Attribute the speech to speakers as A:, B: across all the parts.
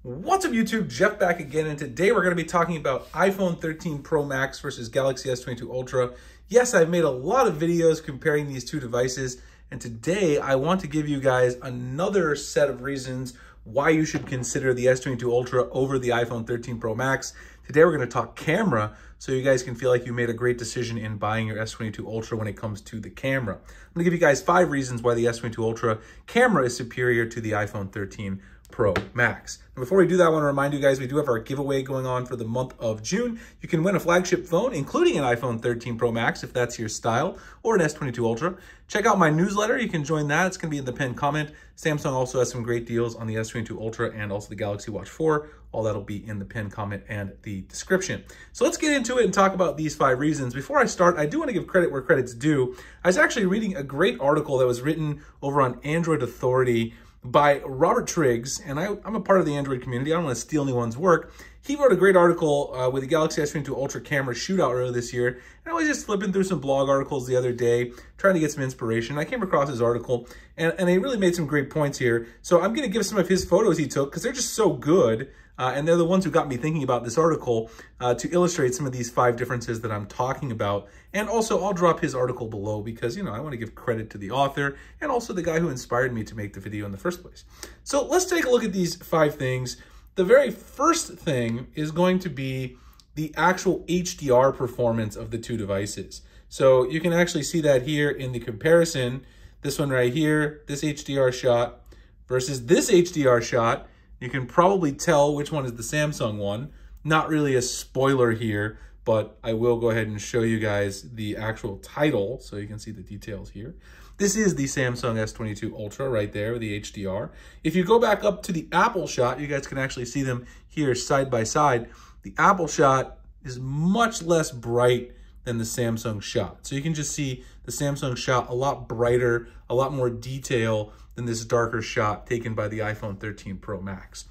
A: What's up YouTube, Jeff back again, and today we're going to be talking about iPhone 13 Pro Max versus Galaxy S22 Ultra. Yes, I've made a lot of videos comparing these two devices, and today I want to give you guys another set of reasons why you should consider the S22 Ultra over the iPhone 13 Pro Max. Today we're going to talk camera, so you guys can feel like you made a great decision in buying your S22 Ultra when it comes to the camera. I'm going to give you guys 5 reasons why the S22 Ultra camera is superior to the iPhone 13 Pro Max. And before we do that, I want to remind you guys, we do have our giveaway going on for the month of June. You can win a flagship phone, including an iPhone 13 Pro Max, if that's your style, or an S22 Ultra. Check out my newsletter. You can join that. It's going to be in the pinned comment. Samsung also has some great deals on the S22 Ultra and also the Galaxy Watch 4. All that'll be in the pinned comment and the description. So let's get into it and talk about these 5 reasons. Before I start, I do want to give credit where credit's due. I was actually reading a great article that was written over on Android Authority by Robert Triggs, and I'm a part of the Android community. I don't want to steal anyone's work. He wrote a great article with the Galaxy S22 Ultra camera shootout earlier this year, and I was just flipping through some blog articles the other day, trying to get some inspiration. I came across his article, and he really made some great points here. So I'm going to give some of his photos he took, because they're just so good, and they're the ones who got me thinking about this article to illustrate some of these 5 differences that I'm talking about. And also, I'll drop his article below because, I want to give credit to the author and also the guy who inspired me to make the video in the first place. So let's take a look at these 5 things. The very first thing is going to be the actual HDR performance of the two devices. So you can actually see that here in the comparison. This one right here, this HDR shot versus this HDR shot. You can probably tell which one is the Samsung one. Not really a spoiler here, but I will go ahead and show you guys the actual title so you can see the details here. This is the Samsung S22 Ultra right there, the HDR. If you go back up to the Apple shot, you guys can actually see them here side by side. The Apple shot is much less bright than the Samsung shot. So you can just see the Samsung shot a lot brighter, a lot more detail than this darker shot taken by the iPhone 13 Pro Max.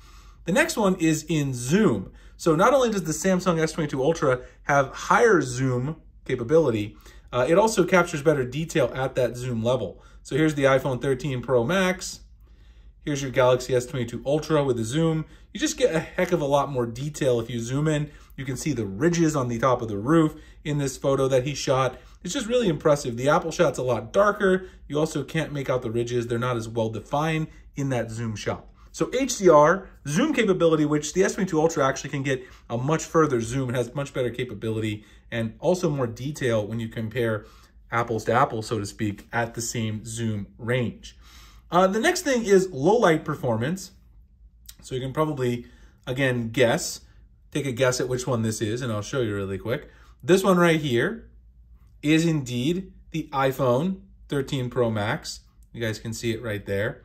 A: The next one is in zoom. So not only does the Samsung S22 Ultra have higher zoom capability, it also captures better detail at that zoom level. So here's the iPhone 13 Pro Max. Here's your Galaxy S22 Ultra with a zoom. You just get a heck of a lot more detail if you zoom in. You can see the ridges on the top of the roof in this photo that he shot. It's just really impressive. The Apple shot's a lot darker. You also can't make out the ridges. They're not as well defined in that zoom shot. So HDR, zoom capability, which the S22 Ultra actually can get a much further zoom. It has much better capability and also more detail when you compare apples to apples, so to speak, at the same zoom range. The next thing is low light performance. So you can probably, again, take a guess at which one this is, and I'll show you really quick. This one right here is indeed the iPhone 13 Pro Max. You guys can see it right there.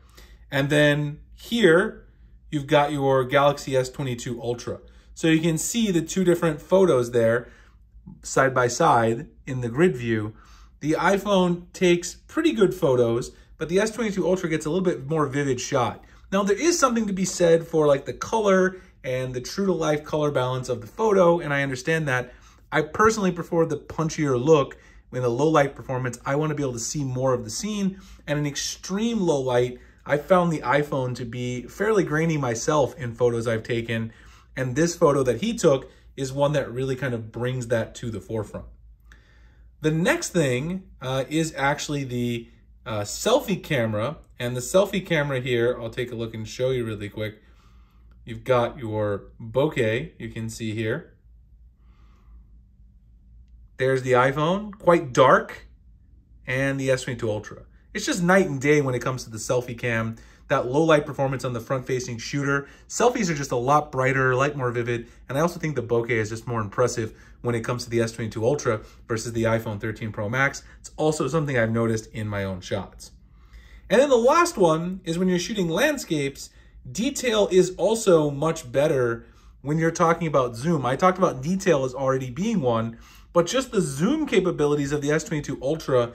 A: And then here, you've got your Galaxy S22 Ultra. So you can see the 2 different photos there, side by side in the grid view. The iPhone takes pretty good photos, but the S22 Ultra gets a little bit more vivid shot. Now, there is something to be said for like the color and the true-to-life color balance of the photo, and I understand that. I personally prefer the punchier look. In the low light performance, I want to be able to see more of the scene, and in extreme low light, I found the iPhone to be fairly grainy myself in photos I've taken, and this photo that he took is one that really kind of brings that to the forefront. The next thing is actually the selfie camera, and the selfie camera here, I'll take a look and show you really quick. You've got your bokeh, you can see here. There's the iPhone, quite dark, and the S22 Ultra. It's just night and day when it comes to the selfie cam. That low light performance on the front-facing shooter. Selfies are just a lot brighter, a lot more vivid, and I also think the bokeh is just more impressive when it comes to the S22 Ultra versus the iPhone 13 Pro Max. It's also something I've noticed in my own shots. And then the last one is when you're shooting landscapes, detail is also much better when you're talking about zoom. I talked about detail as already being one, but just the zoom capabilities of the S22 Ultra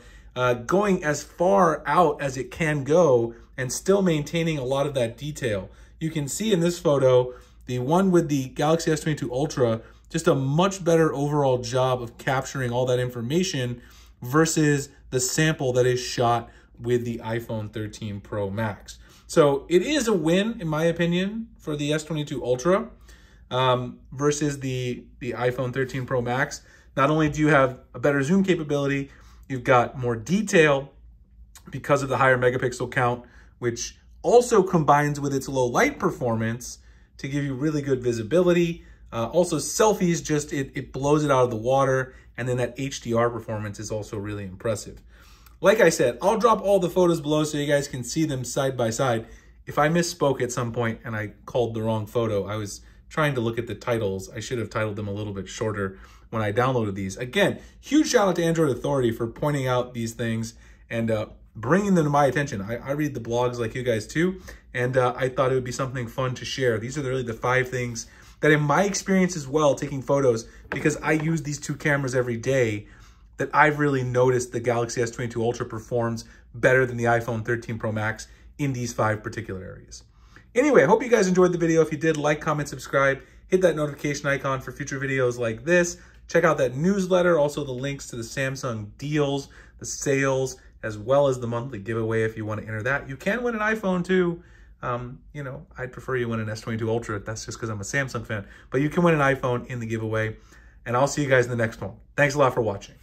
A: going as far out as it can go and still maintaining a lot of that detail. You can see in this photo, the one with the Galaxy S22 Ultra, just a much better overall job of capturing all that information versus the sample that is shot with the iPhone 13 Pro Max. So it is a win, in my opinion, for the S22 Ultra versus the iPhone 13 Pro Max. Not only do you have a better zoom capability, you've got more detail because of the higher megapixel count, which also combines with its low light performance to give you really good visibility. Also selfies, just it blows it out of the water. And then that HDR performance is also really impressive. Like I said, I'll drop all the photos below so you guys can see them side by side. If I misspoke at some point and I called the wrong photo, I was trying to look at the titles. I should have titled them a little bit shorter when I downloaded these. Again, huge shout out to Android Authority for pointing out these things and bringing them to my attention. I read the blogs like you guys too, and I thought it would be something fun to share. These are really the 5 things that in my experience as well, taking photos, because I use these 2 cameras every day, that I've really noticed the Galaxy S22 Ultra performs better than the iPhone 13 Pro Max in these 5 particular areas. Anyway, I hope you guys enjoyed the video. If you did, like, comment, subscribe, hit that notification icon for future videos like this. Check out that newsletter, also the links to the Samsung deals, the sales, as well as the monthly giveaway if you want to enter that. You can win an iPhone too. You know, I'd prefer you win an S22 Ultra. That's just because I'm a Samsung fan. But you can win an iPhone in the giveaway. And I'll see you guys in the next one. Thanks a lot for watching.